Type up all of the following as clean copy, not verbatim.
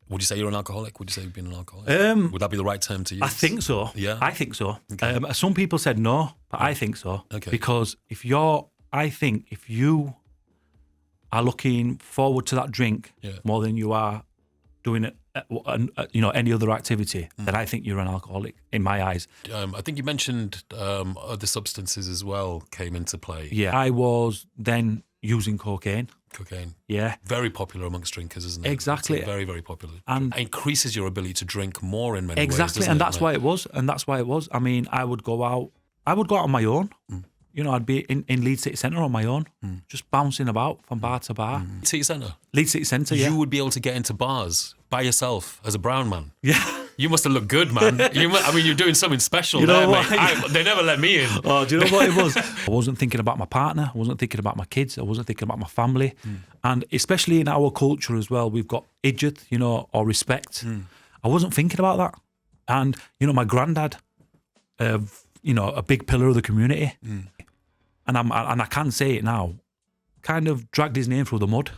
Would you say you're an alcoholic? Would you say you've been an alcoholic? Would that be the right term to use? I think so. Yeah? I think so. Okay. Some people said no, but I think so. Okay. Because if you are looking forward to that drink more than you are doing it, any other activity, then I think you're an alcoholic in my eyes. I think you mentioned other substances as well came into play. Yeah, I was then using cocaine. Cocaine. Yeah. Very popular amongst drinkers, isn't it? Exactly. It's very, very popular. And it increases your ability to drink more in many ways. Exactly, and that's why it was. I mean, I would go out on my own. I'd be in Leeds City Centre on my own, just bouncing about from bar to bar. City Centre? Leeds City Centre, yeah. You would be able to get into bars by yourself as a brown man. Yeah. You must have looked good, man. You're doing something special You know there, what? mate. They never let me in. Oh, do you know what it was? I wasn't thinking about my partner. I wasn't thinking about my kids. I wasn't thinking about my family. And especially in our culture as well, we've got ijat, or respect. I wasn't thinking about that. And, my granddad, a big pillar of the community, and I can say it now, kind of dragged his name through the mud.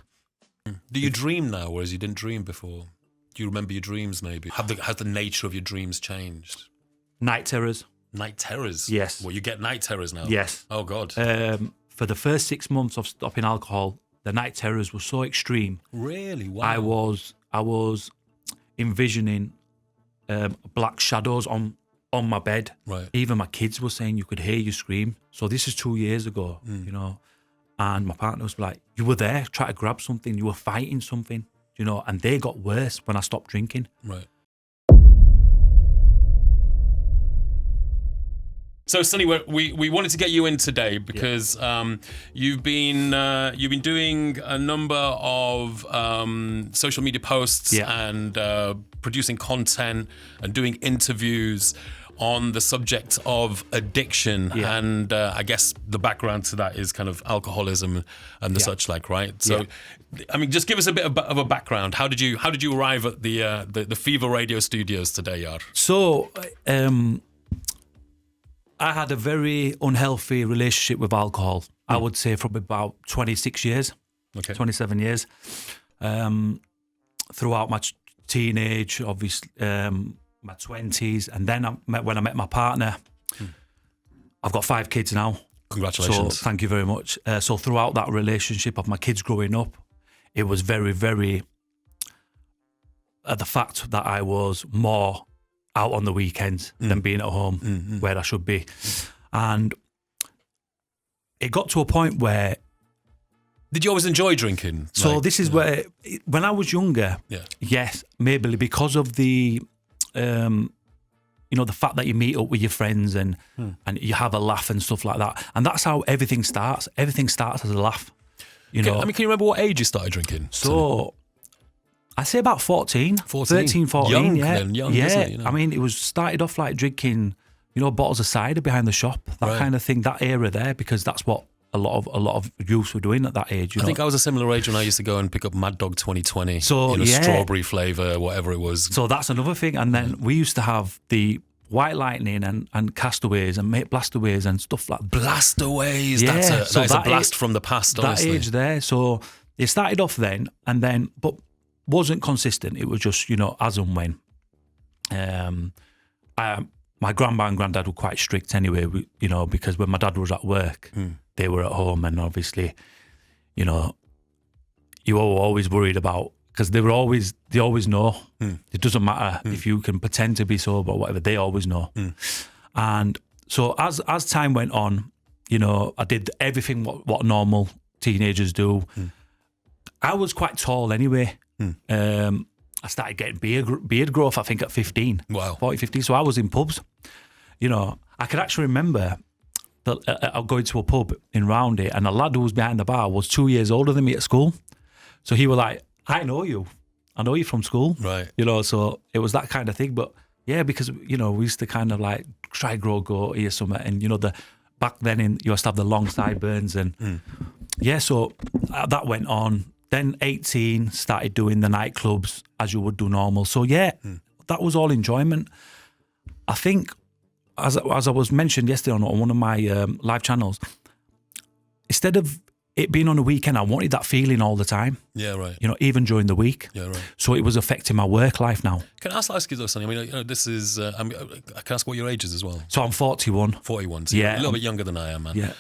Do you dream now, whereas you didn't dream before? Do you remember your dreams, maybe? Has the nature of your dreams changed? Night terrors. Night terrors? Yes. Well, you get night terrors now? Yes. Oh, God. For the first 6 months of stopping alcohol, the night terrors were so extreme. Really? Wow. I was envisioning black shadows on my bed. Right. Even my kids were saying you could hear you scream. So this is 2 years ago, and my partner was like, you were there, trying to grab something, you were fighting something, and they got worse when I stopped drinking. Right. So, Sunny, we wanted to get you in today because you've been doing a number of social media posts and producing content and doing interviews on the subject of addiction, and I guess the background to that is kind of alcoholism and the such like, right? So, I mean, just give us a bit of a background. How did you arrive at the Fever Radio studios today, Yar? So, I had a very unhealthy relationship with alcohol. I would say from about 26 years, 27 years, throughout my teenage, obviously, my 20s, and then when I met my partner, I've got 5 kids now. Congratulations. So thank you very much. So throughout that relationship of my kids growing up, it was very, very the fact that I was more out on the weekends than being at home where I should be. And it got to a point where... Did you always enjoy drinking? So this is where, when I was younger, yes, maybe because of the... the fact that you meet up with your friends and you have a laugh and stuff like that. And that's how everything starts. Everything starts as a laugh. I mean, can you remember what age you started drinking? So, I say about 13, 13, 14. Young, yeah. then, young, yeah. isn't it, I mean, it was started off like drinking, bottles of cider behind the shop, that kind of thing, that era there, because that's what a lot of youths were doing at that age. I think I was a similar age when I used to go and pick up Mad Dog 2020, so, strawberry flavour, whatever it was. So that's another thing. And then we used to have the White Lightning and Castaways and Mate Blastaways and stuff like that. Blastaways, that's a blast from the past, honestly. That age there. So it started off then, but wasn't consistent. It was just, as and when. My grandma and granddad were quite strict anyway, because when my dad was at work, they were at home, and obviously, you were always worried about, because they always know. It doesn't matter if you can pretend to be sober or whatever, they always know. And so as time went on, I did everything what normal teenagers do. I was quite tall anyway. I started getting beard growth, I think, at 15. Wow. 40, 50. So I was in pubs. I could actually remember that going to a pub in Roundy, and a lad who was behind the bar was 2 years older than me at school. So he was like, I know you from school. Right. So it was that kind of thing. But yeah, because, we used to kind of like try grow goatee or something. And, back then you used to have the long sideburns. And so that went on. Then 18, started doing the nightclubs as you would do normal. So that was all enjoyment. I think, as I was mentioned yesterday on one of my live channels, instead of it being on a weekend, I wanted that feeling all the time. Yeah, right. You know, even during the week. Yeah, right. So it was affecting my work life now. Can I ask you though, Sonny? I mean, you know, this is. I can ask what your age is as well. So I'm 41. 41. So you're a little bit younger than I am, man. Yeah.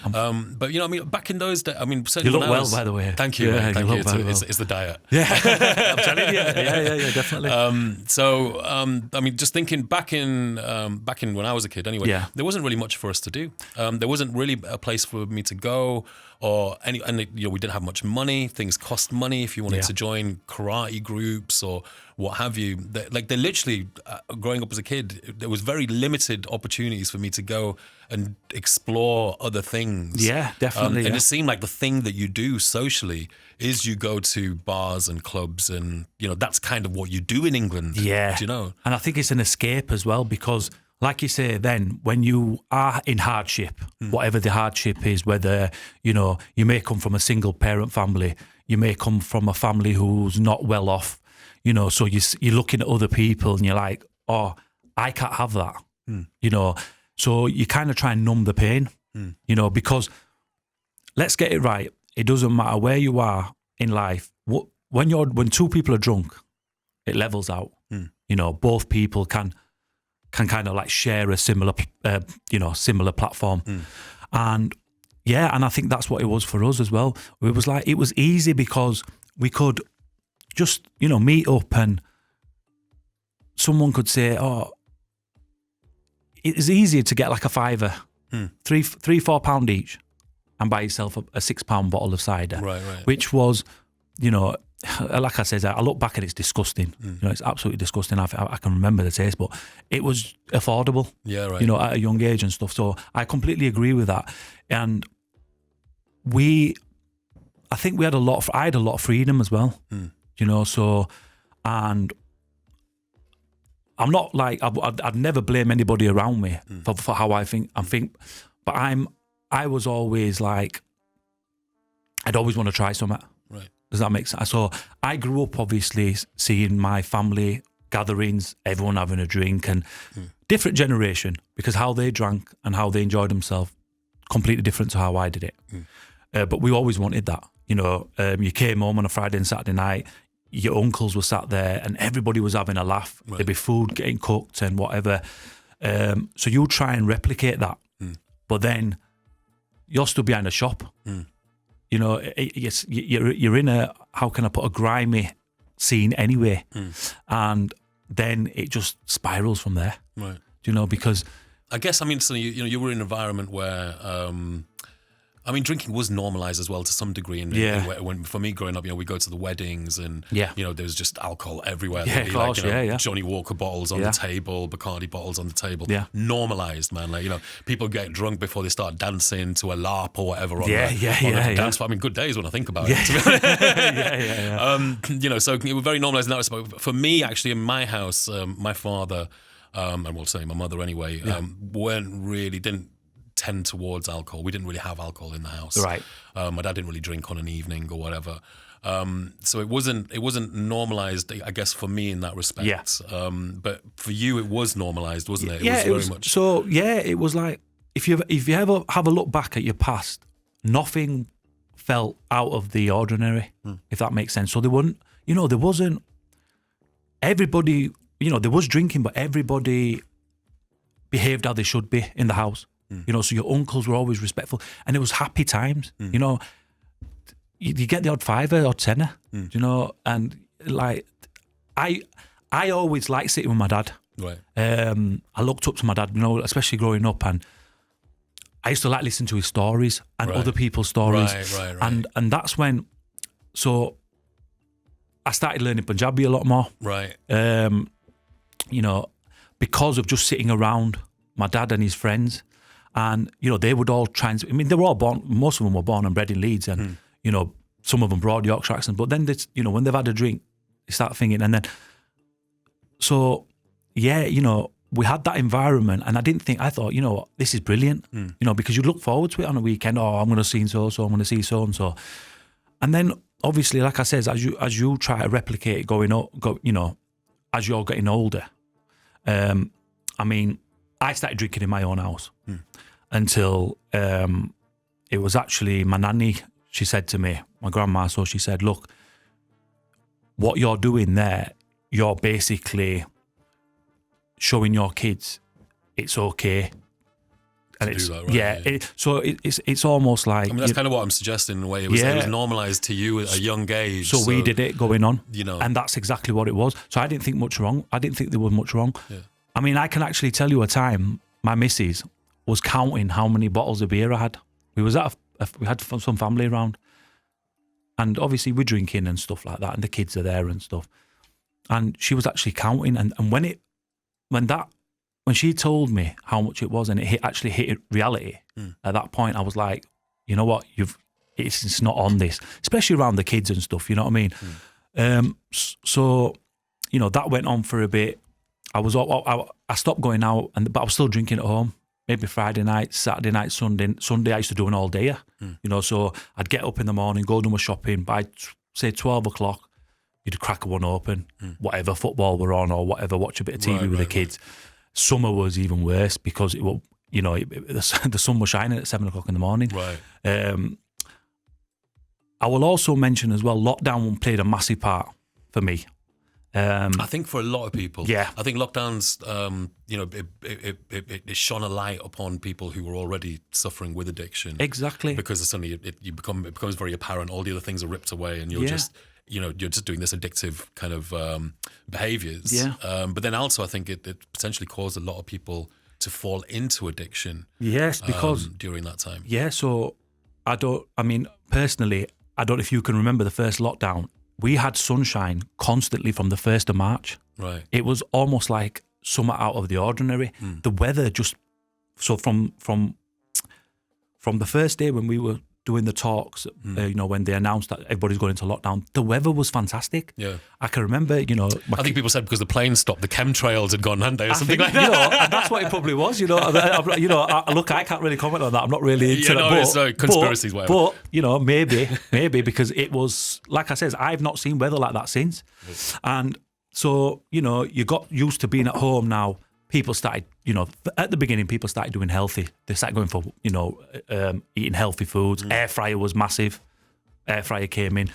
But you know, I mean, back in those days, I mean, you look well, by the way. Thank you. Yeah, Thank you. Well. It's the diet. Yeah, I'm telling you. Yeah, definitely. I mean, just thinking back in when I was a kid, anyway. Yeah. There wasn't really much for us to do. There wasn't really a place for me to go, and you know, we didn't have much money. Things cost money if you wanted to join karate groups or what have you. They literally, growing up as a kid, there was very limited opportunities for me to go and explore other things. Yeah, definitely. And it seemed like the thing that you do socially is you go to bars and clubs, and you know, that's kind of what you do in England. Yeah. Do you know? And I think it's an escape as well, because like you say, then when you are in hardship, whatever the hardship is, whether, you know, you may come from a single parent family, you may come from a family who's not well off, you know, so you're looking at other people and you're like, oh, I can't have that, you know. So you kind of try and numb the pain, you know, because let's get it right. It doesn't matter where you are in life. When two people are drunk, it levels out. You know, both people can kind of like share a similar platform. And I think that's what it was for us as well. It was easy because we could just, you know, meet up and someone could say, oh, it's easier to get like a fiver, £3-4 each, and buy yourself a £6 bottle of cider. Right. Which was, you know, like I said, I look back and it's disgusting. You know, it's absolutely disgusting. I can remember the taste, but it was affordable. Yeah, right. You know, at a young age and stuff. So I completely agree with that. And I think I had a lot of freedom as well. You know, so, and I'm not like, I'd never blame anybody around me for how I think, but I was always like, I'd always want to try something. Right. Does that make sense? So I grew up obviously seeing my family gatherings, everyone having a drink, and different generation, because how they drank and how they enjoyed themselves, completely different to how I did it. But we always wanted that. You know, you came home on a Friday and Saturday night, your uncles were sat there and everybody was having a laugh. Right. There'd be food getting cooked and whatever. So you try and replicate that. But then you're still behind a shop. You know, you're in a, how can I put, a grimy scene anyway. And then it just spirals from there. Right. You know, because I guess, I mean, so you were in an environment where, I mean, drinking was normalised as well to some degree. When for me growing up, you know, we go to the weddings and, you know, there was just alcohol everywhere. Yeah, of course, like, Johnny Walker bottles on the table, Bacardi bottles on the table. Yeah. Normalised, man. Like, you know, people get drunk before they start dancing to a LARP or whatever on the dance floor. I mean, good days when I think about it. You know, so it was very normalised in that respect. For me, actually, in my house, my father, and we'll say my mother anyway, didn't tend towards alcohol. We didn't really have alcohol in the house. Right. My dad didn't really drink on an evening or whatever. So it wasn't normalized, I guess, for me in that respect. Yeah. But for you, it was normalized, wasn't it? It was very much. So it was like, if you ever have a look back at your past, nothing felt out of the ordinary, if that makes sense. So there wasn't everybody, you know, there was drinking, but everybody behaved how they should be in the house. You know, so your uncles were always respectful, and it was happy times. You know, you get the odd fiver or tenner. You know, and like I always liked sitting with my dad. Right. I looked up to my dad, you know, especially growing up, and I used to like listen to his stories and other people's stories. Right. And that's when, so I started learning Punjabi a lot more. Right. You know, because of just sitting around my dad and his friends. And, you know, they would all I mean, they were all born, most of them were born and bred in Leeds, and, you know, some of them broad Yorkshire accents, but then, you know, when they've had a drink, they start thinking, and then, so, you know, we had that environment, and I thought, you know what, this is brilliant, you know, because you look forward to it on a weekend, I'm going to see so-and-so, I'm going to see so-and-so. And then, obviously, like I said, as you try to replicate going up, you know, as you're getting older, I mean, I started drinking in my own house until it was actually my nanny. she said to me, my grandma, so she said, look, what you're doing there, you're basically showing your kids it's okay. And it's, that, right? It's almost like... I mean, that's kind of what I'm suggesting in a way. It was normalised to you at a young age. So we did it going on, you know. And that's exactly what it was. So I didn't think much wrong. I didn't think there was much wrong. Yeah. I mean, I can actually tell you a time my missus was counting how many bottles of beer I had. We was at we had some family around, and obviously we're drinking and stuff like that, and the kids are there and stuff. And she was actually counting, and when she told me how much it was, and it actually hit reality, at that point I was like, you know what, it's not on this, especially around the kids and stuff, you know what I mean? So, you know, that went on for a bit. I stopped going out, but I was still drinking at home. Maybe Friday night, Saturday night, Sunday I used to do an all-dayer, you know, so I'd get up in the morning, go do my shopping, by say 12 o'clock, you'd crack one open, whatever football were on or whatever, watch a bit of TV with the kids. Right. Summer was even worse because it will, you know, the sun was shining at 7 o'clock in the morning. Right. I will also mention as well, lockdown played a massive part for me. I think for a lot of people, yeah. I think lockdowns, you know, it shone a light upon people who were already suffering with addiction. Exactly. Because suddenly it becomes very apparent. All the other things are ripped away, and you're just, you know, you're just doing this addictive kind of behaviors. Yeah. But then also, I think it potentially caused a lot of people to fall into addiction. Yes, because during that time. Yeah. So personally, I don't know if you can remember the first lockdown. We had sunshine constantly from the 1st of March. Right. It was almost like summer out of the ordinary. The weather just... So from the first day when we were doing the talks, you know, when they announced that everybody's going into lockdown, the weather was fantastic. Yeah. I can remember, you know... I think people said because the planes stopped, the chemtrails had gone, hadn't they, or something like that. You that. know, and that's what it probably was, you know. Look, I can't really comment on that. I'm not really into that. It's conspiracies, whatever. But, you know, maybe, because it was, like I said, I've not seen weather like that since. And so, you know, you got used to being at home now. People started, you know, at the beginning, people started doing healthy. They started going for, you know, eating healthy foods. Air fryer was massive. Air fryer came in.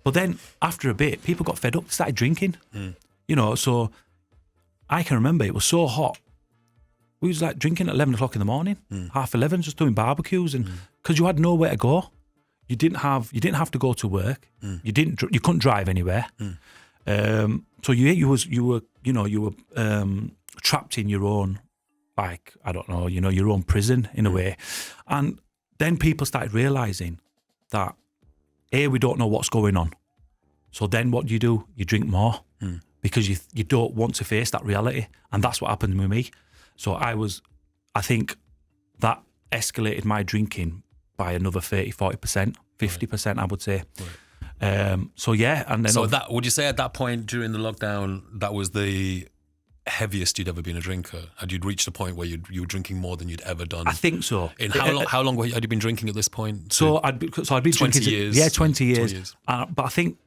But then after a bit, people got fed up, started drinking. You know, so I can remember it was so hot. We was like drinking at 11 o'clock in the morning, 11:30, just doing barbecues, and because you had nowhere to go. You didn't have to go to work. You couldn't drive anywhere. So you were trapped in your own, like, I don't know, you know, your own prison in a way. And then people started realising that, we don't know what's going on. So then what do? You drink more because you don't want to face that reality. And that's what happened with me. So I think that escalated my drinking by another 30, 40%, 50%, I would say. Right. So yeah. And then that, would you say at that point during the lockdown, that was the heaviest you'd ever been a drinker? Had you reached a point where you were drinking more than you'd ever done? I think so. In how long had you been drinking at this point? So I'd been 20 drinking years. Yeah, 20 years. But I think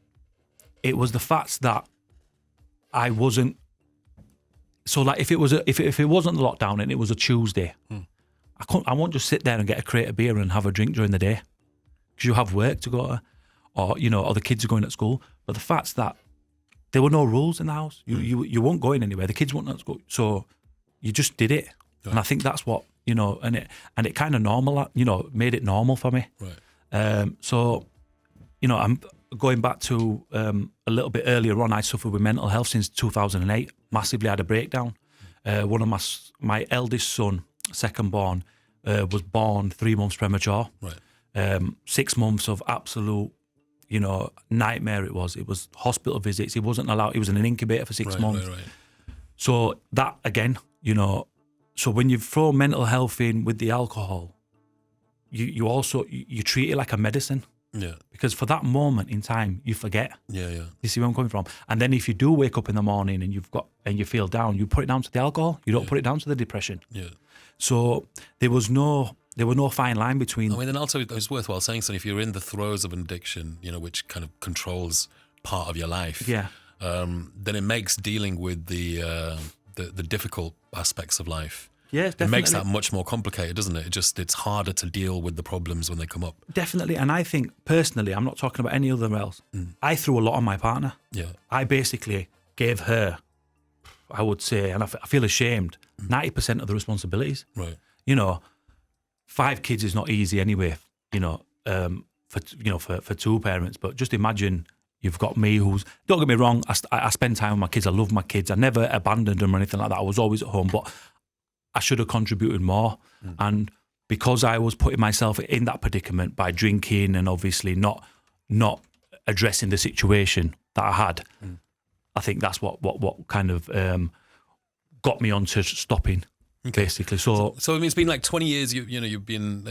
it was the fact that I wasn't. So like if it wasn't the lockdown and it was a Tuesday, I won't just sit there and get a crate of beer and have a drink during the day because you have work to go to, or the kids are going at school. But the fact that there were no rules in the house. You weren't going anywhere. The kids weren't at school. So you just did it. Right. And I think that's what, you know, and it kind of made it normal for me. Right. So, you know, I'm going back to a little bit earlier on, I suffered with mental health since 2008. Massively had a breakdown. One of my eldest son, second born, was born 3 months premature. Right. 6 months of absolute, you know, nightmare it was. It was hospital visits. He wasn't allowed. He was in an incubator for 6 months. Right. So that, again, you know, so when you throw mental health in with the alcohol, you also treat it like a medicine. Yeah. Because for that moment in time, you forget. Yeah. You see where I'm coming from? And then if you do wake up in the morning and you feel down, you put it down to the alcohol. You don't put it down to the depression. Yeah. So there was no fine line between. I mean, and also it's worthwhile saying, so if you're in the throes of an addiction, you know, which kind of controls part of your life, then it makes dealing with the difficult aspects of life Yeah, it makes that much more complicated, doesn't it? It's harder to deal with the problems when they come up. Definitely. And I think personally, I'm not talking about any other else. I threw a lot on my partner. Yeah. I basically gave her, I would say, and I feel ashamed, 90% of the responsibilities. Right. 5 kids is not easy anyway, for 2 parents. But just imagine you've got me who's, don't get me wrong, I spend time with my kids. I love my kids. I never abandoned them or anything like that. I was always at home, but I should have contributed more. And because I was putting myself in that predicament by drinking and obviously not addressing the situation that I had, I think that's what kind of got me onto stopping. Okay. Basically, so I mean, it's been like 20 years. You've been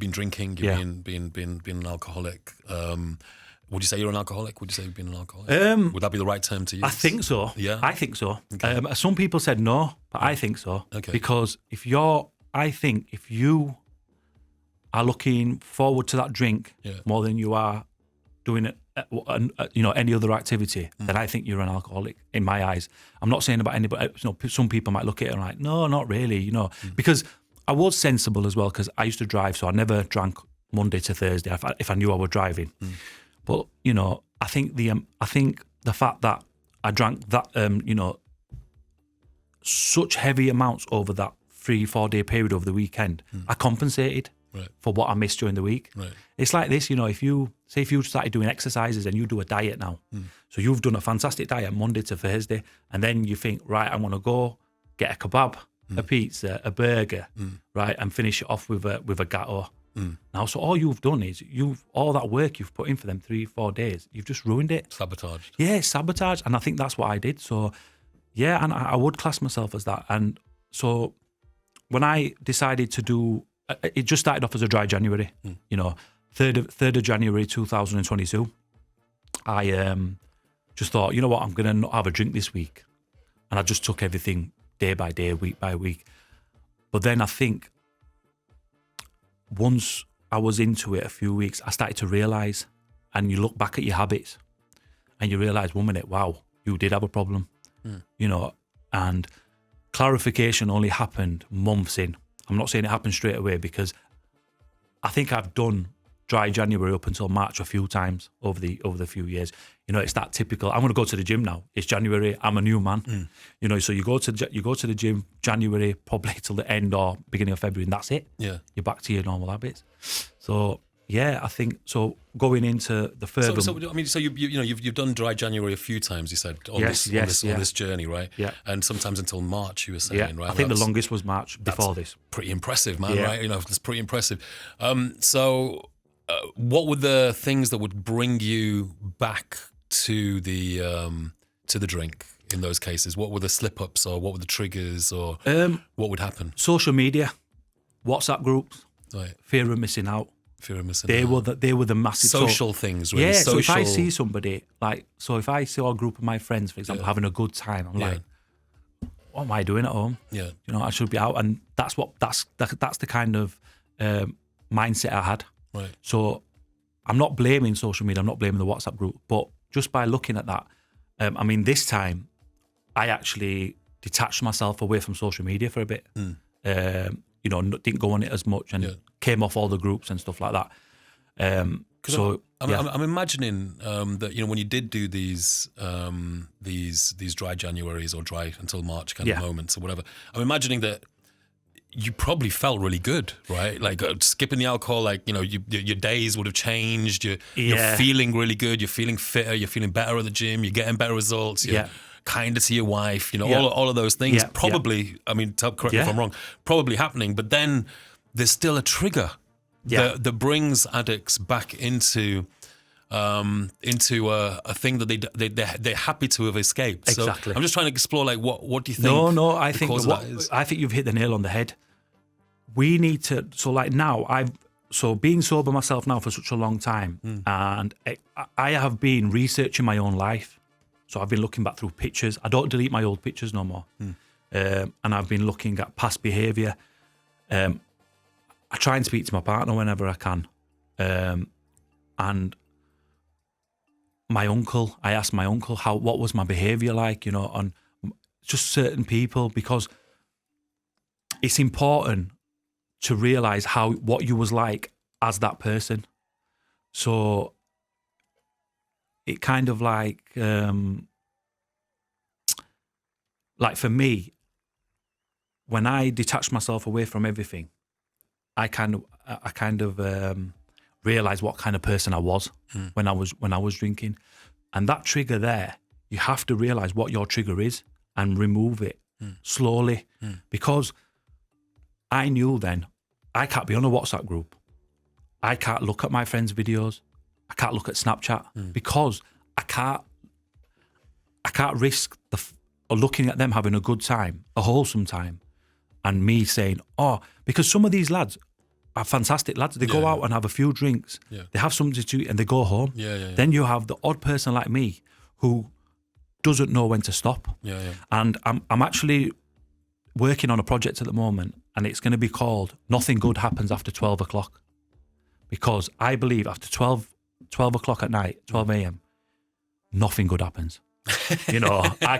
drinking. You've been an alcoholic. Would you say you're an alcoholic? Would you say you've been an alcoholic? Would that be the right term to use? I think so. Yeah, I think so. Okay. Some people said no, but I think so. Okay. Because if you are looking forward to that drink more than you are doing it, any other activity, then I think you're an alcoholic in my eyes. I'm not saying about anybody. Some people might look at it and like, no, not really. Because I was sensible as well because I used to drive, so I never drank Monday to Thursday if I knew I was driving. But I think the fact that I drank that such heavy amounts over that 3-4 day period over the weekend, I compensated for what I missed during the week. Right. It's like this, if you started doing exercises and you do a diet now, so you've done a fantastic diet Monday to Thursday, and then you think, right, I want to go get a kebab, a pizza, a burger, right, and finish it off with a gatto. Now, so all you've done is all that work you've put in for them 3-4 days, you've just ruined it. Sabotaged. Yeah, sabotage. And I think that's what I did. So, yeah, and I would class myself as that. And so when I decided to do, it just started off as a dry January, 3rd of January 2022. I just thought, you know what, I'm going to not have a drink this week. And I just took everything day by day, week by week. But then I think once I was into it a few weeks, I started to realise, and you look back at your habits and you realise 1 minute, wow, you did have a problem, and clarification only happened months in. I'm not saying it happened straight away because I think I've done dry January up until March a few times over the few years. It's that typical, I'm going to go to the gym now. It's January, I'm a new man. So you go to the gym January probably till the end or beginning of February, and that's it. Yeah. You're back to your normal habits. So yeah, I think so. Going into the further, so you've done dry January a few times. You said on this journey, right? Yeah. And sometimes until March, you were saying, right? I think the longest was March before this. Pretty impressive, man. Yeah. Right? It's pretty impressive. What were the things that would bring you back to the drink in those cases? What were the slip-ups, or what were the triggers, or what would happen? Social media, WhatsApp groups, right. Fear of missing out. They were the massive social things, really. Yeah, social. So if I see somebody, if I saw a group of my friends, for example, having a good time, I'm like, what am I doing at home? Yeah. I should be out. And that's the kind of mindset I had. Right. So I'm not blaming social media, I'm not blaming the WhatsApp group, but just by looking at that, this time I actually detached myself away from social media for a bit. Didn't go on it as much and came off all the groups and stuff like that. I'm imagining that when you did do these dry Januaries or dry until March kind of moments or whatever, I'm imagining that you probably felt really good, right? Like skipping the alcohol, your days would have changed. You're feeling really good. You're feeling fitter. You're feeling better at the gym. You're getting better results. You're kinder to your wife. All of those things. Probably. Correct me if I'm wrong. Probably happening, but then there's still a trigger that brings addicts back into a thing that they're happy to have escaped. Exactly. So I'm just trying to explore what do you think? No, I think you've hit the nail on the head. We need to. So being sober myself now for such a long time, and I have been researching my own life. So I've been looking back through pictures. I don't delete my old pictures no more, and I've been looking at past behaviour. I try and speak to my partner whenever I can, and I asked my uncle what was my behaviour like, on just certain people, because it's important to realize what you was like as that person. So it kind of like for me, when I detached myself away from everything, I kind of realized what kind of person I was when I was drinking, and that trigger there, you have to realize what your trigger is and remove it slowly, because I knew then I can't be on a WhatsApp group, I can't look at my friends' videos, I can't look at Snapchat because I can't risk looking at them having a good time, a wholesome time, and me saying, oh, because some of these lads are fantastic lads. They go out and have a few drinks. Yeah. They have something to eat and they go home. Then you have the odd person like me who doesn't know when to stop. And I'm actually working on a project at the moment, and it's going to be called Nothing Good Happens After 12 o'clock. Because I believe after 12 o'clock at night, 12 a.m., nothing good happens. You know, I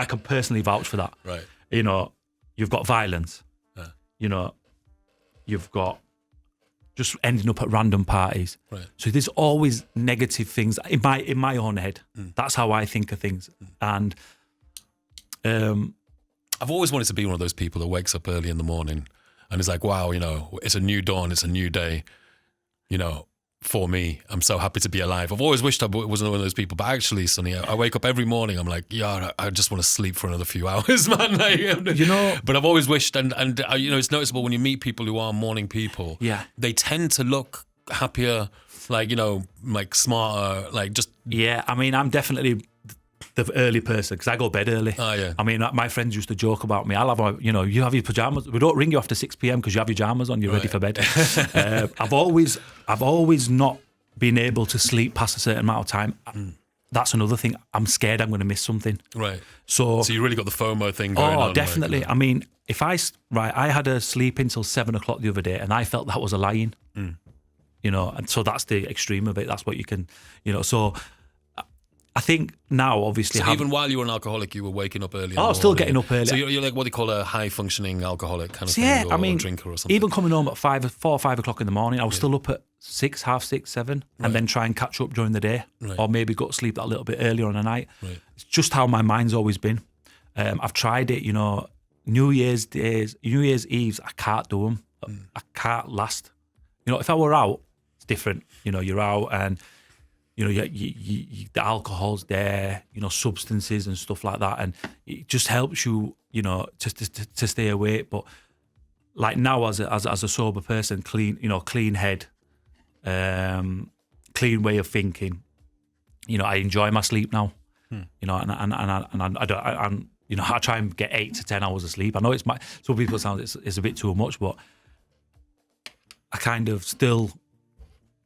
can personally vouch for that. Right. You know, you've got violence. Yeah. You know, you've got just ending up at random parties. Right. So there's always negative things in my own head. That's how I think of things. And I've always wanted to be one of those people that wakes up early in the morning and is like, wow, you know, it's a new dawn, it's a new day. You know, for me, I'm so happy to be alive. I've always wished I wasn't one of those people, but actually, Sunny, I wake up every morning, I'm like, yeah, I just want to sleep for another few hours, man. You know, but I've always wished, and you know, it's noticeable when you meet people who are morning people. Yeah, they tend to look happier, like, you know, like smarter, like just. Yeah, I mean, I'm definitely the early person because I go to bed early. Oh, yeah. I mean, my friends used to joke about me. I'll have, you have your pajamas. We don't ring you after 6 p.m. because you have your pajamas on. You're ready for bed. I've always not been able to sleep past a certain amount of time. That's another thing. I'm scared I'm going to miss something. Right. So you really got the FOMO thing going on. Oh, definitely. Like, I mean, I had a sleep until 7 o'clock the other day, and I felt that was a lying. You know, and so that's the extreme of it. That's what you can, you know. So I think now, obviously... So even while you were an alcoholic, you were waking up early? Oh, I was still getting up early. So you're like what they call a high-functioning alcoholic kind of thing, yeah, or, I mean, or drinker or something? Even coming home at 4 or 5 o'clock in the morning, I was still up at 6, half 6, 7, and then try and catch up during the day, or maybe go to sleep a little bit earlier on the night. Right. It's just how my mind's always been. I've tried it, you know, New Year's Eves, I can't do them. I can't last. You know, if I were out, it's different. You know, you're out and... You know, the alcohol's there, you know, substances and stuff like that, and it just helps you, you know, to stay awake. But like now, as a sober person, clean head, clean way of thinking. You know, I enjoy my sleep now. You know, and you know, I try and get 8 to 10 hours of sleep. I know some people sound it's a bit too much, but I kind of still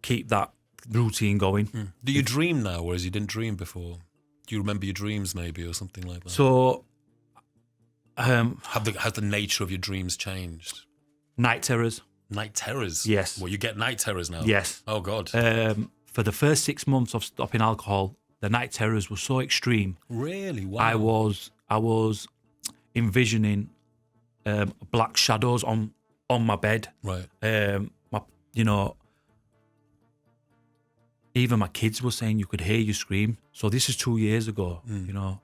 keep that routine going. Do you dream now, whereas you didn't dream before? Do you remember your dreams maybe, or something like that? So, has the nature of your dreams changed? Night terrors. Night terrors? Yes. Well, you get night terrors now? Yes. Oh, God. For the first 6 months of stopping alcohol, the night terrors were so extreme. Really? Wow. I was envisioning black shadows on my bed. Right. You know, even my kids were saying you could hear you scream. So this is 2 years ago, you know,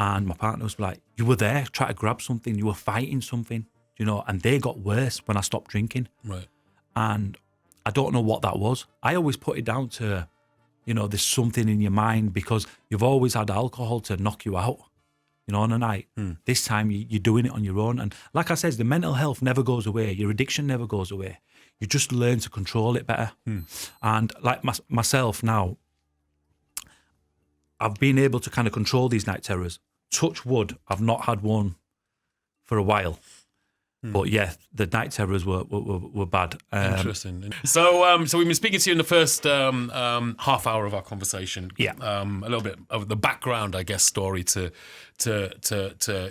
and my partner was like, you were there, trying to grab something, you were fighting something, you know, and they got worse when I stopped drinking. Right. And I don't know what that was. I always put it down to, you know, there's something in your mind because you've always had alcohol to knock you out, you know, on a night. This time you're doing it on your own. And like I said, the mental health never goes away. Your addiction never goes away. You just learn to control it better. And like myself now, I've been able to kind of control these night terrors. Touch wood, I've not had one for a while. But yeah, the night terrors were bad. Interesting. So we've been speaking to you in the first half hour of our conversation. Yeah. A little bit of the background, I guess, story to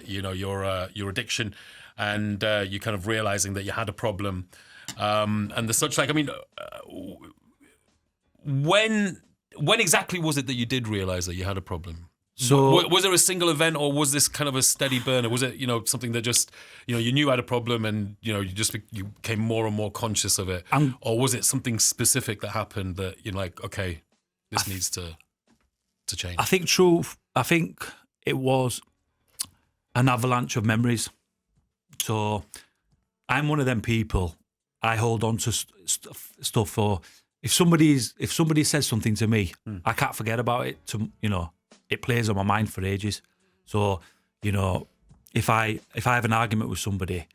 you know, your addiction, and you kind of realizing that you had a problem. And the such, like, I mean, when exactly was it that you did realize that you had a problem? So was there a single event, or was this kind of a steady burner? Was it, something that just, you knew you had a problem and, you became more and more conscious of it? Or was it something specific that happened that you're like, okay, this needs to change? I think it was an avalanche of memories. So I'm one of them people, I hold on to stuff for, if somebody says something to me, I can't forget about it. It plays on my mind for ages. So, if I have an argument with somebody,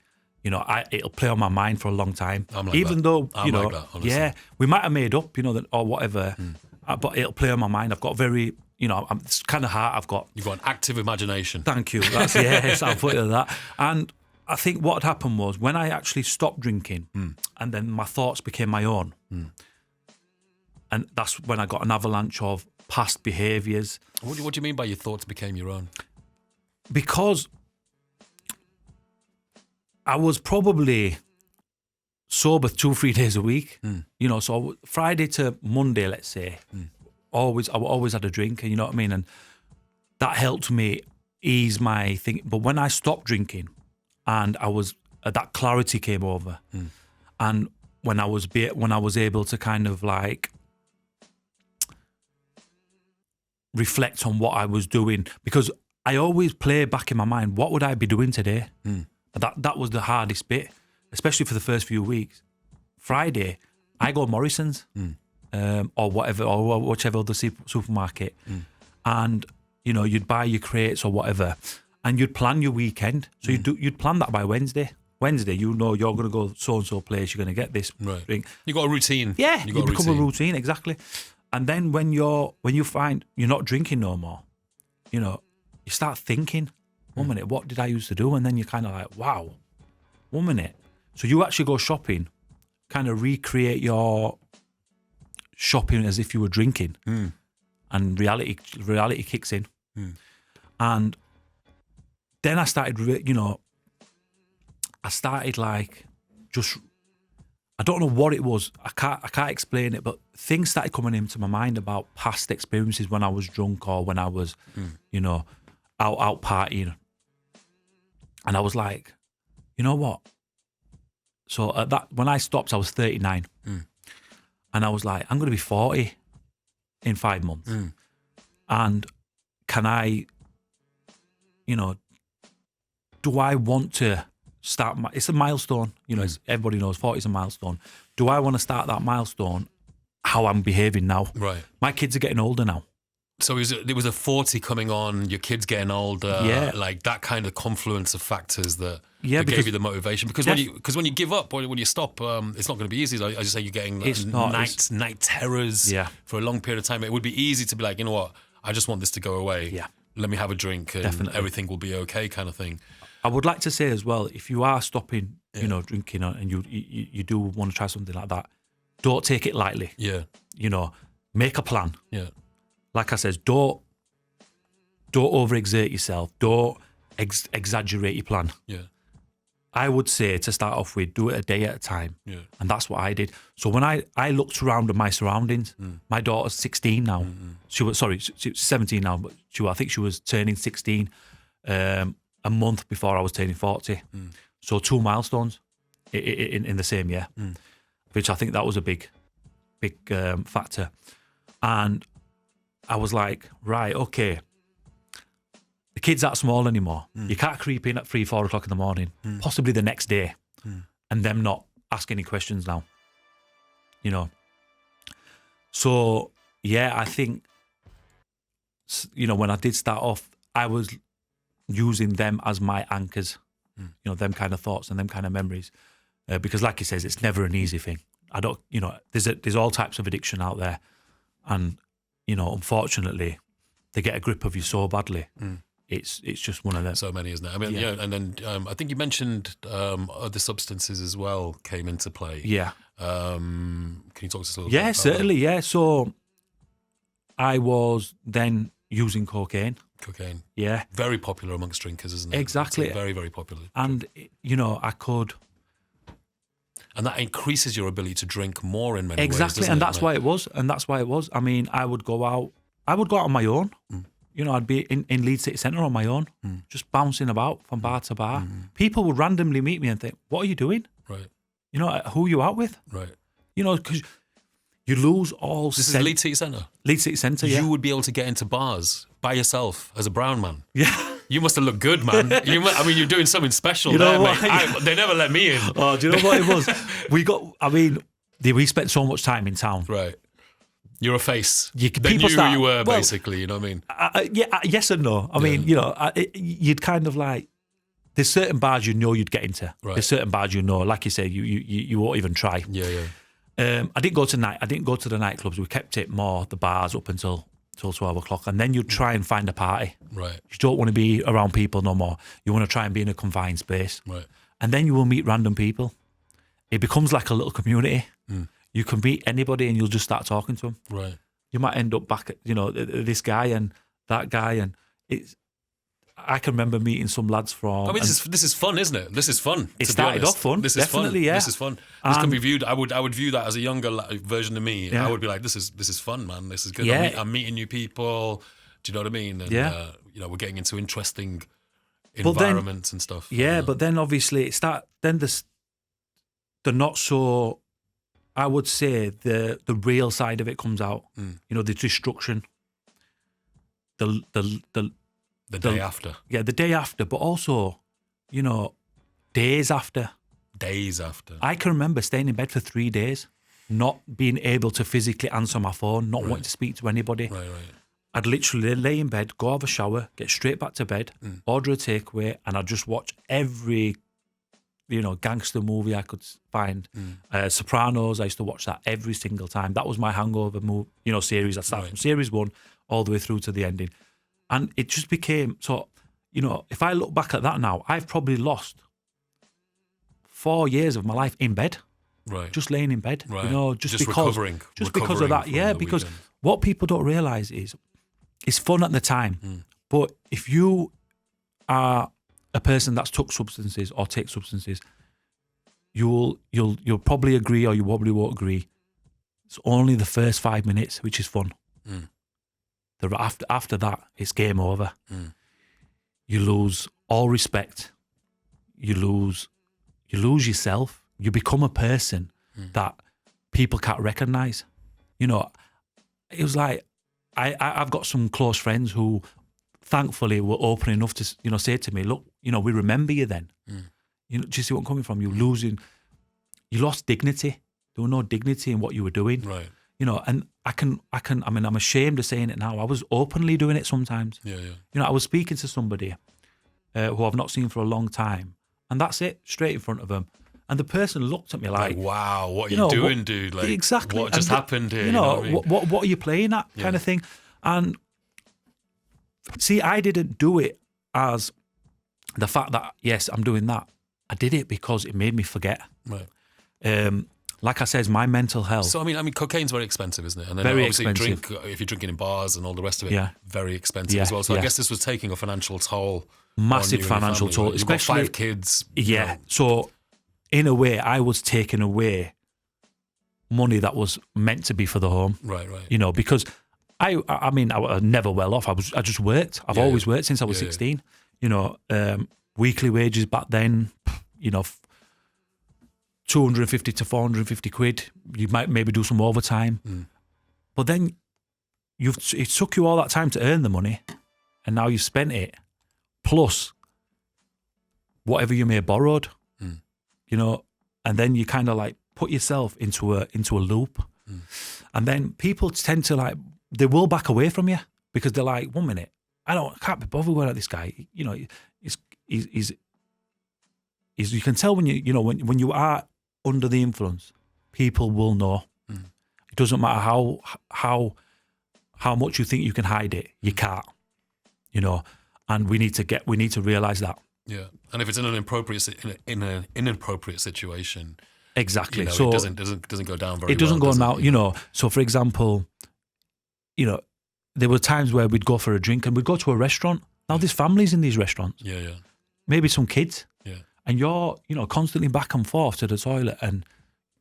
it'll play on my mind for a long time. Even though, yeah, we might have made up, or whatever, but it'll play on my mind. I've got very, it's kind of heart I've got. You've got an active imagination. Thank you. That's, yes, I'll put it like that. And I think what had happened was when I actually stopped drinking and then my thoughts became my own. And that's when I got an avalanche of past behaviours. What do you mean by your thoughts became your own? Because I was probably sober 2-3 days a week. So Friday to Monday, let's say, I always had a drink, and you know what I mean? And that helped me ease my thing. But when I stopped drinking and that clarity came over, and when I was able to kind of like reflect on what I was doing, because I always play back in my mind, what would I be doing today? That was the hardest bit, especially for the first few weeks. Friday, I go Morrison's or whatever, or whichever other supermarket, and you'd buy your crates or whatever, and you'd plan your weekend. So you'd plan that by Wednesday. Wednesday, you're going to go so and so place. You're going to get this drink. You got a routine. Yeah, you become a routine, exactly. And then when you find you're not drinking no more, you start thinking, 1 minute, what did I used to do? And then you're kind of like, wow, 1 minute. So you actually go shopping, kind of recreate your shopping as if you were drinking, and reality kicks in. And then I started, like just, I don't know what it was. I can't explain it, but things started coming into my mind about past experiences when I was drunk or when I was, out partying. And I was like, you know what? So when I stopped, I was 39. And I was like, I'm going to be 40 in 5 months. And can I, do I want to start it's a milestone, everybody knows 40 is a milestone. Do I want to start that milestone how I'm behaving now? Right. My kids are getting older now. So there was a 40 coming on, your kids getting older, like that kind of confluence of factors that gave you the motivation. Because when you give up, or when you stop, it's not going to be easy. As you say, you're getting night terrors for a long period of time. It would be easy to be like, you know what, I just want this to go away. Yeah. Let me have a drink and Definitely. Everything will be okay, kind of thing. I would like to say as well, if you are stopping, drinking, and you do want to try something like that, don't take it lightly. Yeah. Make a plan. Yeah. Like I said, don't overexert yourself. Don't exaggerate your plan. Yeah. I would say to start off with, do it a day at a time. Yeah. And that's what I did. So when I looked around at my surroundings, my daughter's 16 now. She was 17 now, but I think she was turning 16 a month before I was turning 40. So 2 milestones in the same year, which I think that was a big factor. And I was like, right, okay, the kid's that small anymore. You can't creep in at 3-4 o'clock in the morning, possibly the next day, and them not ask any questions now. So yeah, I think when I did start off, I was using them as my anchors, them kind of thoughts and them kind of memories, because like he says, it's never an easy thing. I don't, there's all types of addiction out there, and unfortunately, they get a grip of you so badly. It's just one of them. So many, isn't it? I mean, and then I think you mentioned other substances as well came into play. Yeah. Can you talk to us a little bit? Yeah, certainly. Yeah. So I was then using cocaine. Cocaine. Yeah. Very popular amongst drinkers, isn't it? Exactly. It's very, very popular. And, I could... And that increases your ability to drink more in many ways. Exactly, and that's why it was. I mean, I would go out on my own. I'd be in Leeds City Centre on my own, just bouncing about from bar to bar. People would randomly meet me and think, what are you doing? Right. Who are you out with? Right. Because you lose all This is Leeds City Centre? Leeds City Centre, yeah. You would be able to get into bars by yourself as a brown man. Yeah. You must have looked good, man. You're doing something special there, mate. They never let me in. Oh, do you know what it was? We spent so much time in town. Right. You're a face. They people knew start, who you were, basically, you know what I mean? Yes and no. I mean, you'd kind of like, there's certain bars you'd get into. Right. There's certain bars like you say, you won't even try. Yeah. I didn't go to the nightclubs. We kept it more the bars up until 12 o'clock, and then you'd try and find a party. Right. You don't want to be around people no more. You want to try and be in a confined space. Right. And then you will meet random people. It becomes like a little community. You can meet anybody and you'll just start talking to them. Right. You might end up back at, this guy and that guy, and I can remember meeting some lads from. I mean, this is fun, isn't it? This is fun. It started off fun. This is definitely, fun. yeah. This is fun. This can be viewed. I would view that as a younger version of me. Yeah. I would be like, this is fun, man. This is good. Yeah. I'm meeting new people. Do you know what I mean? And, yeah. We're getting into interesting environments and stuff. Yeah, but then obviously then the not so. I would say the real side of it comes out. The destruction. The day after. Yeah, the day after, but also, days after. Days after. I can remember staying in bed for 3 days, not being able to physically answer my phone, not wanting to speak to anybody. Right. I'd literally lay in bed, go have a shower, get straight back to bed, order a takeaway, and I'd just watch every, gangster movie I could find. Sopranos, I used to watch that every single time. That was my hangover series. I started from series 1 all the way through to the ending. And it just became, if I look back at that now, I've probably lost 4 years of my life in bed. Right. Just laying in bed. Right. Just recovering. Just because of that. Yeah, because what people don't realise is it's fun at the time. But if you are a person that's took substances or takes substances, you'll probably agree, or you probably won't agree. It's only the first 5 minutes which is fun. After that, it's game over. You lose all respect. You lose yourself. You become a person that people can't recognise. It was like I've got some close friends who, thankfully, were open enough to say to me, "Look, we remember you then." Do you see what I'm coming from? You lost dignity. There was no dignity in what you were doing. Right. And I'm ashamed of saying it now. I was openly doing it sometimes. Yeah. I was speaking to somebody who I've not seen for a long time, and that's it, straight in front of them. And the person looked at me like, wow, what are you doing, dude? Like, exactly. What just happened here? What are you playing at, kind of thing. And see, I didn't do it as the fact that, yes, I'm doing that. I did it because it made me forget. Right. Like I said, my mental health. So, I mean, cocaine's very expensive, isn't it? And then very obviously expensive. If you're drinking in bars and all the rest of it, very expensive as well. So I guess this was taking a financial toll. Massive financial toll. You've got 5 kids. Yeah. So, in a way, I was taking away money that was meant to be for the home. Right. Because I was never well off. I just worked. I've always worked since I was 16. Weekly wages back then, 250 to 450 quid. You might maybe do some overtime. But then it took you all that time to earn the money, and now you've spent it, plus whatever you may have borrowed. And then you kind of like put yourself into a loop. And then people tend to they will back away from you because they're like, 1 minute, I can't be bothered with this guy. He's you can tell when when you are under the influence, people will know. It doesn't matter how much you think you can hide it, you can't. And we need to realise that. Yeah, and if it's in an inappropriate situation, exactly. So it doesn't go down very well. It doesn't go now. So for example, there were times where we'd go for a drink and we'd go to a restaurant. Now there's families in these restaurants. Yeah. Maybe some kids. Yeah. And you're constantly back and forth to the toilet, and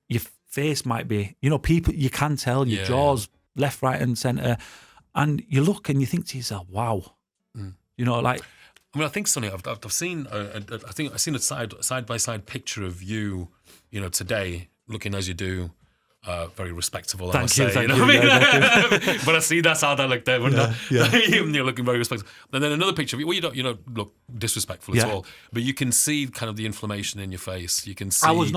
your face might be people. You can tell your jaws left, right, and centre. And you look and you think to yourself, wow. You know, like... I mean, I think, Sonny, I've seen, I've seen a side by side picture of you, you know, today, looking as you do, very respectable. Thank you. What I mean? Yeah, but I see that's how that looked there, wouldn't You're looking very respectful. And then another picture of you. Well, you don't look disrespectful at all, but you can see kind of the inflammation in your face. You can see. I was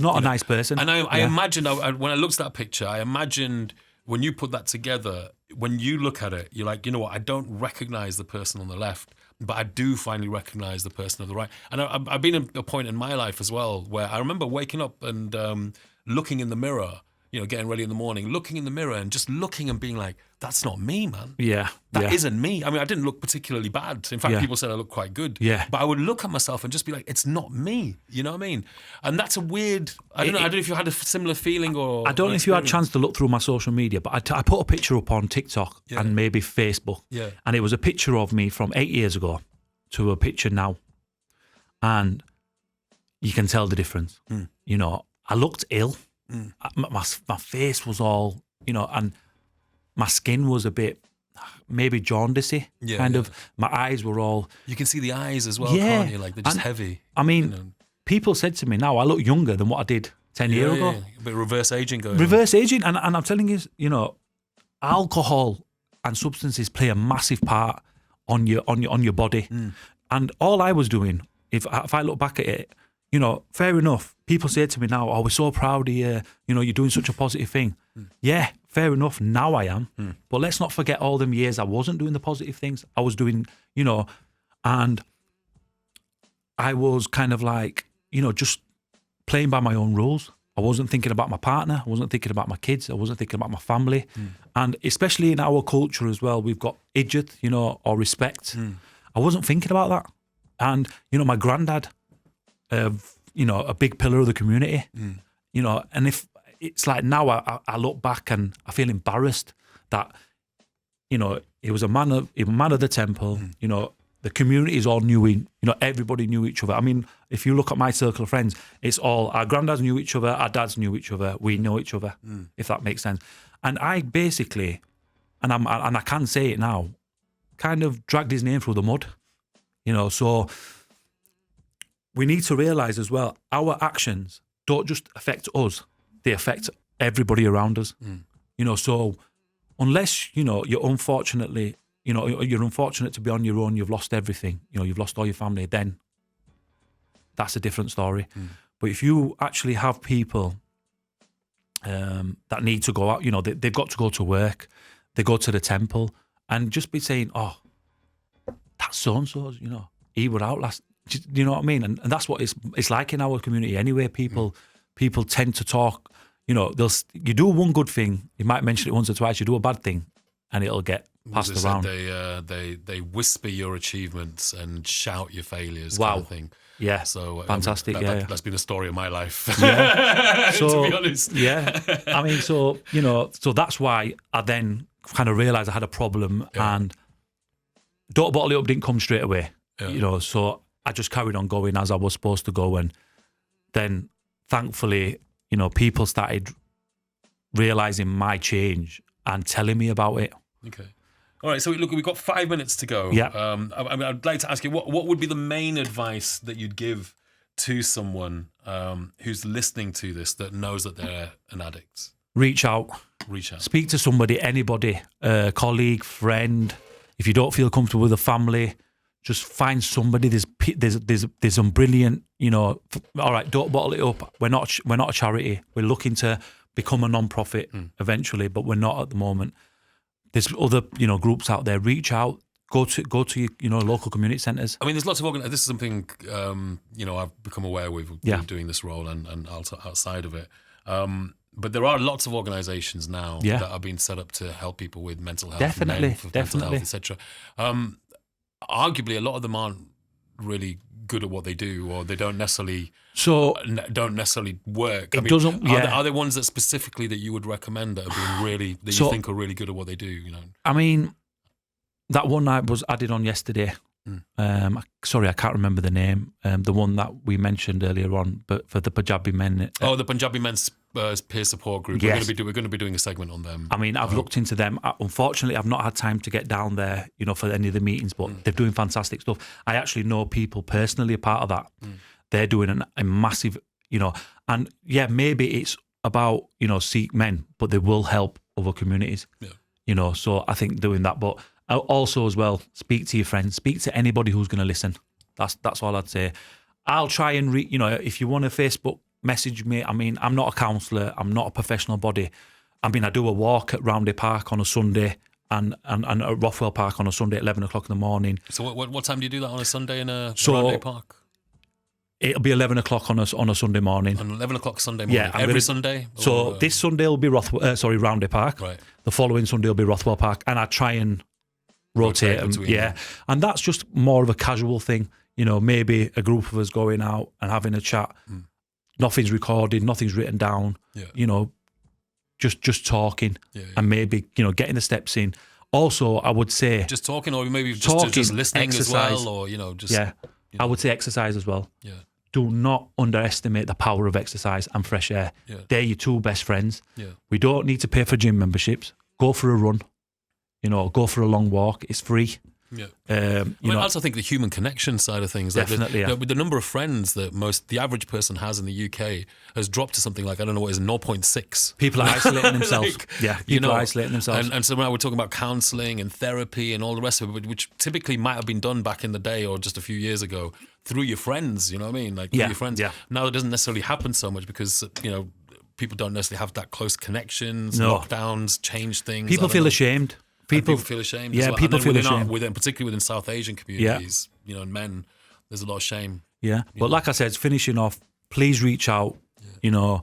not a nice person. And I imagined when I looked at that picture, I imagined when you put that together, when you look at it, you're like, you know what? I don't recognize the person on the left, but I do finally recognize the person on the right. And I've been at a point in my life as well where I remember waking up and looking in the mirror, you know, getting ready in the morning, looking in the mirror and just looking and being like, that's not me, man. Yeah. That isn't me. I mean, I didn't look particularly bad. In fact, people said I looked quite good. Yeah. But I would look at myself and just be like, it's not me. You know what I mean? And that's a weird, I don't know if you had a similar feeling or... I don't know if you had a chance to look through my social media, but I put a picture up on TikTok and maybe Facebook. Yeah. And it was a picture of me from 8 years ago to a picture now. And you can tell the difference. You know, I looked ill. My face was all, you know, and my skin was a bit maybe jaundicey, kind of. My eyes were all... You can see the eyes as well, can't you? Like, they're just heavy. I mean, you know. People said to me now, I look younger than what I did 10 years ago. A bit of reverse aging going on. Reverse aging, and I'm telling you, you know, alcohol and substances play a massive part on your body. And all I was doing, if I look back at it, you know, fair enough. People say to me now, "Oh, we're so proud of you. You know, you're doing such a positive thing." Yeah, fair enough. Now I am. But let's not forget all them years I wasn't doing the positive things. I was doing, you know, and I was kind of like, you know, just playing by my own rules. I wasn't thinking about my partner. I wasn't thinking about my kids. I wasn't thinking about my family. And especially in our culture as well, we've got ijat, you know, or respect. I wasn't thinking about that. And, you know, my granddad, you know, a big pillar of the community, you know, and if it's like now I look back and I feel embarrassed that, you know, he was a man of the temple, you know, the communities all knew him, you know, everybody knew each other. I mean, if you look at my circle of friends, it's all our granddads knew each other, our dads knew each other, we know each other, if that makes sense. And I basically, and I can say it now, kind of dragged his name through the mud, you know, so we need to realise as well, our actions don't just affect us, they affect everybody around us. You know, so unless, you know, you're unfortunate to be on your own, you've lost everything, you know, you've lost all your family, then that's a different story. But if you actually have people that need to go out, you know, they've got to go to work, they go to the temple, and just be saying, oh, that's so-and-so, you know, he were out last... Do you know what I mean? And that's what it's like in our community anyway. People tend to talk, you know, you do one good thing, you might mention it once or twice, you do a bad thing, and it'll get passed around. They whisper your achievements and shout your failures, wow. kind of thing. Yeah, so fantastic. That's been a story of my life. Yeah. So, to be honest, yeah. I mean, so you know, so that's why I then kind of realised I had a problem, and Don't Bottle It Up didn't come straight away. You know, so I just carried on going as I was supposed to go, and then thankfully, you know, people started realising my change and telling me about it. Okay. All right, so look, we've got 5 minutes to go. Yeah. I mean, I'd like to ask you, what would be the main advice that you'd give to someone who's listening to this that knows that they're an addict? Reach out. Speak to somebody, anybody, colleague, friend. If you don't feel comfortable with a family, just find somebody. There's some brilliant, you know. All right, Don't Bottle It Up. We're not a charity. We're looking to become a non-profit eventually, but we're not at the moment. There's other, you know, groups out there. Reach out. Go to your, you know, local community centres. I mean, there's lots of this is something you know, I've become aware with doing this role and also outside of it. But there are lots of organisations now that are being set up to help people with mental health, definitely, mental health, etc. Arguably, a lot of them aren't really good at what they do, or they don't necessarily work. Are there ones that specifically that you would recommend that are being really you think are really good at what they do? You know, I mean, that one I did on yesterday. Sorry, I can't remember the name. The one that we mentioned earlier on, but for the Punjabi men. The Punjabi men's peer support group. Yes. We're going to be doing a segment on them. I mean, I've looked into them. Unfortunately, I've not had time to get down there, for any of the meetings, but they're doing fantastic stuff. I actually know people personally a part of that. They're doing a massive, and yeah, maybe it's about, Sikh men, but they will help other communities. Yeah. So I think doing that, but also as well, speak to your friends, speak to anybody who's going to listen. That's all I'd say. I'll try and if you want to Facebook message me. I mean, I'm not a counsellor. I'm not a professional body. I mean, I do a walk at Roundhay Park on a Sunday and at Rothwell Park on a Sunday at 11 o'clock in the morning. So what time do you do that on a Sunday in Roundhay Park? It'll be 11 o'clock on a Sunday morning. On 11 o'clock Sunday morning? Yeah. Every Sunday? So this Sunday will be Roundhay Park. Right. The following Sunday will be Rothwell Park. And I try and rotate them. Yeah. And that's just more of a casual thing. Maybe a group of us going out and having a chat. Nothing's recorded, nothing's written down. Yeah. Just talking and maybe, getting the steps in. Also, I would say... Just talking or maybe just listening exercise, as well or, just... Yeah. I would say exercise as well. Yeah. Do not underestimate the power of exercise and fresh air. Yeah. They're your two best friends. Yeah. We don't need to pay for gym memberships. Go for a run. Go for a long walk. It's free. Yeah. I also think the human connection side of things. Definitely, with the number of friends that the average person has in the UK has dropped to something like, I don't know what it is, 0.6. People are isolating themselves. People are isolating themselves. And so now we're talking about counselling and therapy and all the rest of it, which typically might have been done back in the day or just a few years ago through your friends, you know what I mean? Like through your friends. Yeah. Now it doesn't necessarily happen so much because, people don't necessarily have that close connections, lockdowns, change things. People feel ashamed. People feel ashamed. Yeah, as well. people feel ashamed. Particularly within South Asian communities, and men, there's a lot of shame. Yeah, but like I said, finishing off, please reach out. Yeah.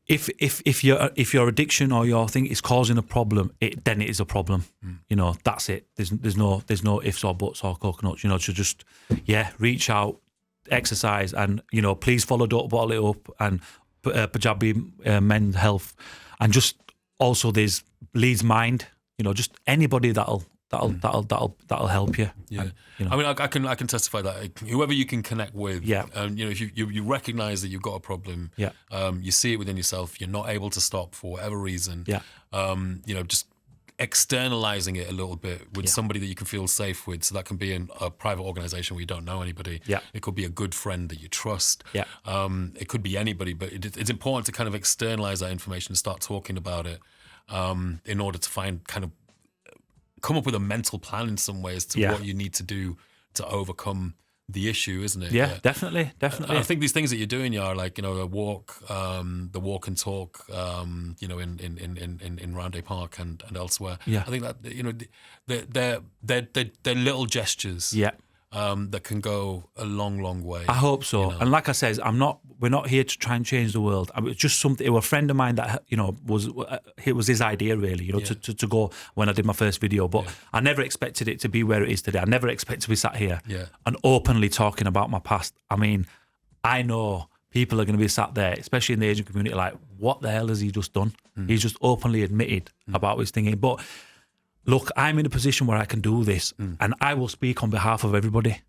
If your addiction or your thing is causing a problem, then it is a problem. That's it. There's no ifs or buts or coconuts. So just reach out, exercise, and please follow Don't Bottle It Up and Punjabi Men's Health, and just also there's Leeds Mind. Just anybody that'll help you. Yeah, and, I mean, I can testify that whoever you can connect with. Yeah, if you recognise that you've got a problem. Yeah, you see it within yourself. You're not able to stop for whatever reason. Yeah, just externalizing it a little bit with somebody that you can feel safe with. So that can be in a private organisation where you don't know anybody. Yeah, it could be a good friend that you trust. Yeah, it could be anybody, but it's important to kind of externalize that information and start talking about it. In order to come up with a mental plan in some ways to what you need to do to overcome the issue, isn't it? Yeah, definitely. I think these things that you're doing are like, the walk and talk, in Roundhay Park and elsewhere. Yeah. I think that, they're little gestures. Yeah. That can go a long, long way. I hope so. And like I said, we're not here to try and change the world. I mean, it's just something. It was a friend of mine that it was his idea really, to go when I did my first video. But I never expected it to be where it is today. I never expected to be sat here and openly talking about my past. I mean, I know people are going to be sat there, especially in the Asian community, like, what the hell has he just done? He's just openly admitted about his thinking, but. Look, I'm in a position where I can do this and I will speak on behalf of everybody,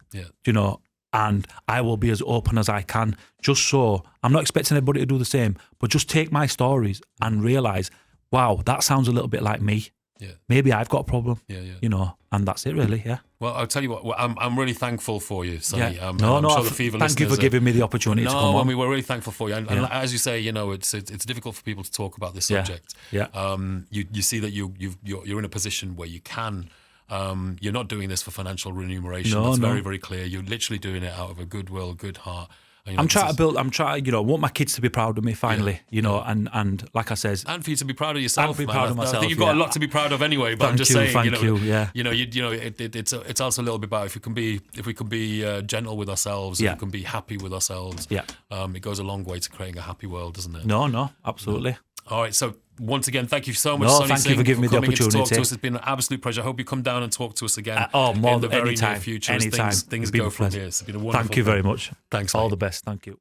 and I will be as open as I can, just so I'm not expecting everybody to do the same, but just take my stories and realise, wow, that sounds a little bit like me. Yeah. Maybe I've got a problem, and that's it really, Well, I'll tell you what, I'm really thankful for you, Sunny. Yeah. Thank you for giving me the opportunity to come on. We were really thankful for you. And as you say, it's difficult for people to talk about this subject. Yeah. You see that you're in a position where you can. You're not doing this for financial remuneration. That's very, very clear. You're literally doing it out of a goodwill, good heart. I'm trying, I want my kids to be proud of me finally, and like I says, and for you to be proud of yourself. And to be proud of myself. I think you've got a lot to be proud of anyway. But I'm just saying, thank you. It's also a little bit about if we can be gentle with ourselves, if we can be happy with ourselves. Yeah, it goes a long way to creating a happy world, doesn't it? No, absolutely. All right, so once again, thank you so much, Sunny Singh. Thank you for giving me the opportunity to talk to us. It's been an absolute pleasure. I hope you come down and talk to us again more in the very near future. Anytime. Things go from here. It's been a wonderful Thank you very much. Thanks. All the best. Thank you.